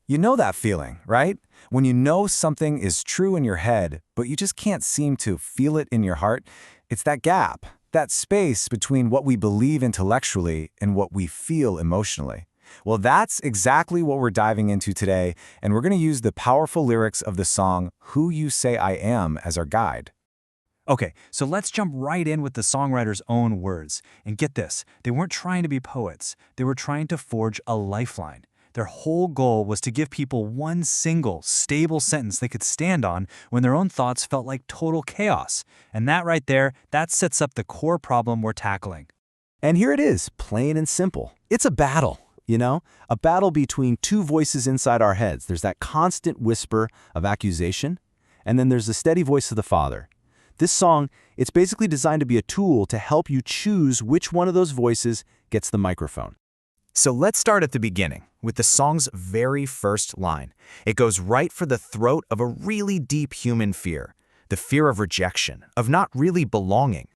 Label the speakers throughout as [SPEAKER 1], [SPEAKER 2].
[SPEAKER 1] You know that feeling, right? When you know something is true in your head, but you just can't seem to feel it in your heart. It's that gap, that space between what we believe intellectually and what we feel emotionally. Well, that's exactly what we're diving into today, and we're going to use the powerful lyrics of the song Who You Say I Am as our guide.
[SPEAKER 2] Okay, so let's jump right in with the songwriter's own words. And get this, they weren't trying to be poets. They were trying to forge a lifeline. Their whole goal was to give people one single, stable sentence they could stand on when their own thoughts felt like total chaos. And that right there, that sets up the core problem we're tackling.
[SPEAKER 3] And here it is, plain and simple. It's a battle, a battle between two voices inside our heads. There's that constant whisper of accusation, and then there's the steady voice of the Father. This song, it's basically designed to be a tool to help you choose which one of those voices gets the microphone.
[SPEAKER 1] So let's start at the beginning, with the song's very first line. It goes right for the throat of a really deep human fear, the fear of rejection, of not really belonging.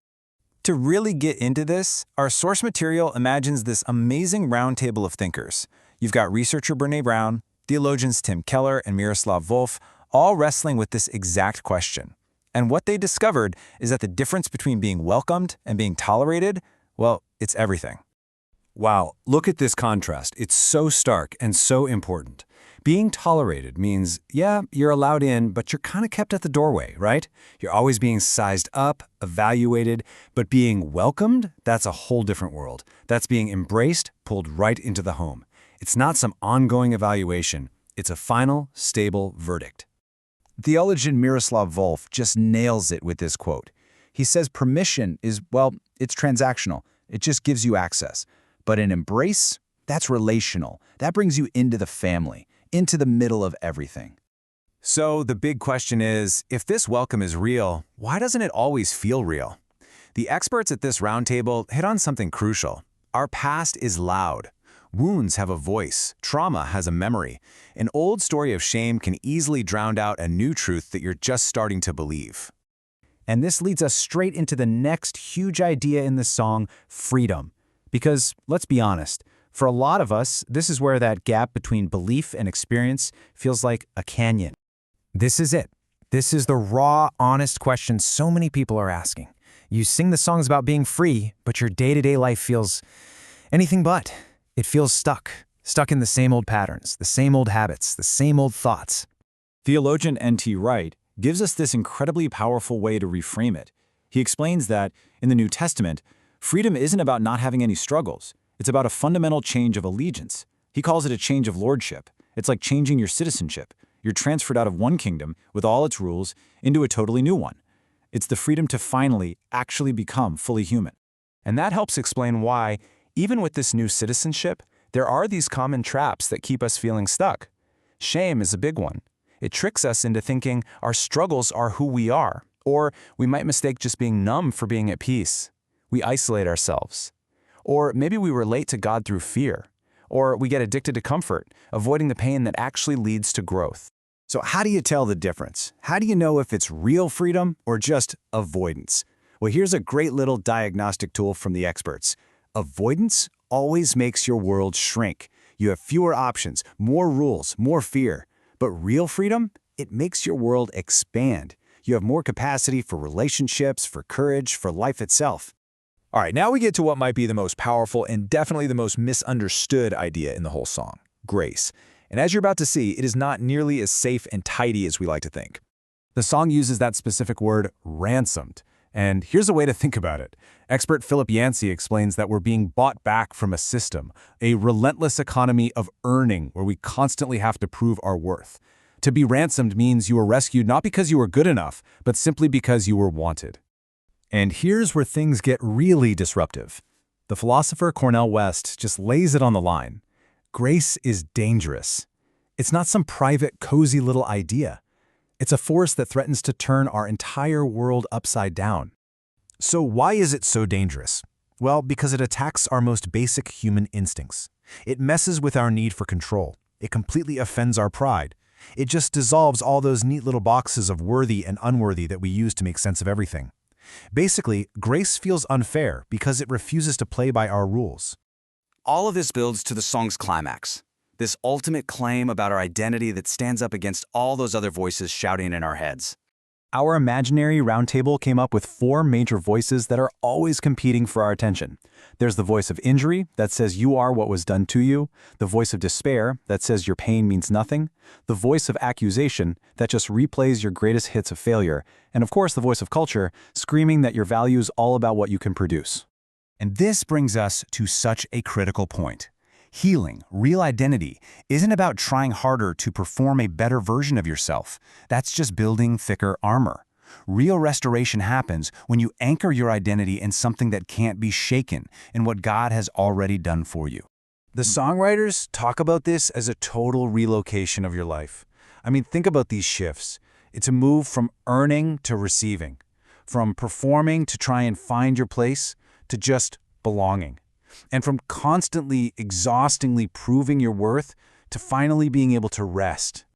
[SPEAKER 1] To really get into this, our source material imagines this amazing roundtable of thinkers. You've got researcher Brené Brown, theologians Tim Keller and Miroslav Volf, all wrestling with this exact question. And what they discovered is that the difference between being welcomed and being tolerated, well, it's everything.
[SPEAKER 4] Wow, look at this contrast. It's so stark and so important. Being tolerated means, yeah, you're allowed in, but you're kind of kept at the doorway, right? You're always being sized up, evaluated, but being welcomed, that's a whole different world. That's being embraced, pulled right into the home. It's not some ongoing evaluation. It's a final, stable verdict.
[SPEAKER 1] Theologian Miroslav Volf just nails it with this quote. He says permission is, well, it's transactional. It just gives you access. But an embrace, that's relational. That brings you into the family, into the middle of everything. So the big question is, if this welcome is real, why doesn't it always feel real? The experts at this roundtable hit on something crucial. Our past is loud. Wounds have a voice. Trauma has a memory. An old story of shame can easily drown out a new truth that you're just starting to believe. And this leads us straight into the next huge idea in the song, freedom. Because, let's be honest, for a lot of us, this is where that gap between belief and experience feels like a canyon. This is it. This is the raw, honest question so many people are asking. You sing the songs about being free, but your day-to-day life feels anything but. It feels stuck in the same old patterns, the same old habits, the same old thoughts.
[SPEAKER 5] Theologian N.T. Wright gives us this incredibly powerful way to reframe it. He explains that, in the New Testament, freedom isn't about not having any struggles. It's about a fundamental change of allegiance. He calls it a change of lordship. It's like changing your citizenship. You're transferred out of one kingdom, with all its rules, into a totally new one. It's the freedom to finally, actually become fully human.
[SPEAKER 6] And that helps explain why, even with this new citizenship, there are these common traps that keep us feeling stuck. Shame is a big one. It tricks us into thinking our struggles are who we are, or we might mistake just being numb for being at peace. We isolate ourselves. Or maybe we relate to God through fear. Or we get addicted to comfort, avoiding the pain that actually leads to growth.
[SPEAKER 1] So how do you tell the difference? How do you know if it's real freedom or just avoidance? Well, here's a great little diagnostic tool from the experts. Avoidance always makes your world shrink. You have fewer options, more rules, more fear. But real freedom, it makes your world expand. You have more capacity for relationships, for courage, for life itself.
[SPEAKER 7] All right, now we get to what might be the most powerful and definitely the most misunderstood idea in the whole song, grace. And as you're about to see, it is not nearly as safe and tidy as we like to think.
[SPEAKER 4] The song uses that specific word, ransomed. And here's a way to think about it. Expert Philip Yancey explains that we're being bought back from a system, a relentless economy of earning where we constantly have to prove our worth. To be ransomed means you were rescued not because you were good enough, but simply because you were wanted. And here's where things get really disruptive. The philosopher Cornel West just lays it on the line. Grace is dangerous. It's not some private, cozy little idea. It's a force that threatens to turn our entire world upside down. So why is it so dangerous? Well, because it attacks our most basic human instincts. It messes with our need for control. It completely offends our pride. It just dissolves all those neat little boxes of worthy and unworthy that we use to make sense of everything. Basically, grace feels unfair because it refuses to play by our rules.
[SPEAKER 8] All of this builds to the song's climax.
[SPEAKER 1] this ultimate claim about our identity that stands up against all those other voices shouting in our heads.
[SPEAKER 3] Our imaginary roundtable came up with 4 major voices that are always competing for our attention. There's the voice of injury that says you are what was done to you, the voice of despair that says your pain means nothing, the voice of accusation that just replays your greatest hits of failure, and of course the voice of culture screaming that your value is all about what you can produce.
[SPEAKER 1] And this brings us to such a critical point. Healing, real identity, isn't about trying harder to perform a better version of yourself. That's just building thicker armor. Real restoration happens when you anchor your identity in something that can't be shaken, in what God has already done for you.
[SPEAKER 4] The songwriters talk about this as a total relocation of your life. I mean, think about these shifts. It's a move from earning to receiving, from performing to try and find your place, to just belonging. And from constantly, exhaustingly proving your worth to finally being able to rest.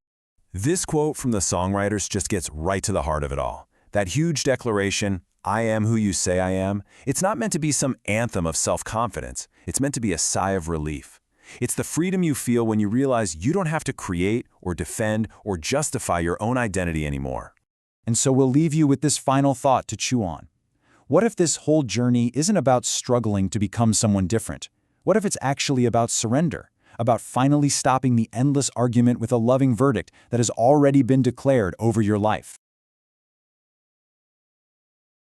[SPEAKER 5] This quote from the songwriters just gets right to the heart of it all. That huge declaration, I am who you say I am, it's not meant to be some anthem of self-confidence. It's meant to be a sigh of relief. It's the freedom you feel when you realize you don't have to create or defend or justify your own identity anymore.
[SPEAKER 1] And so we'll leave you with this final thought to chew on. What if this whole journey isn't about struggling to become someone different? What if it's actually about surrender? About finally stopping the endless argument with a loving verdict that has already been declared over your life?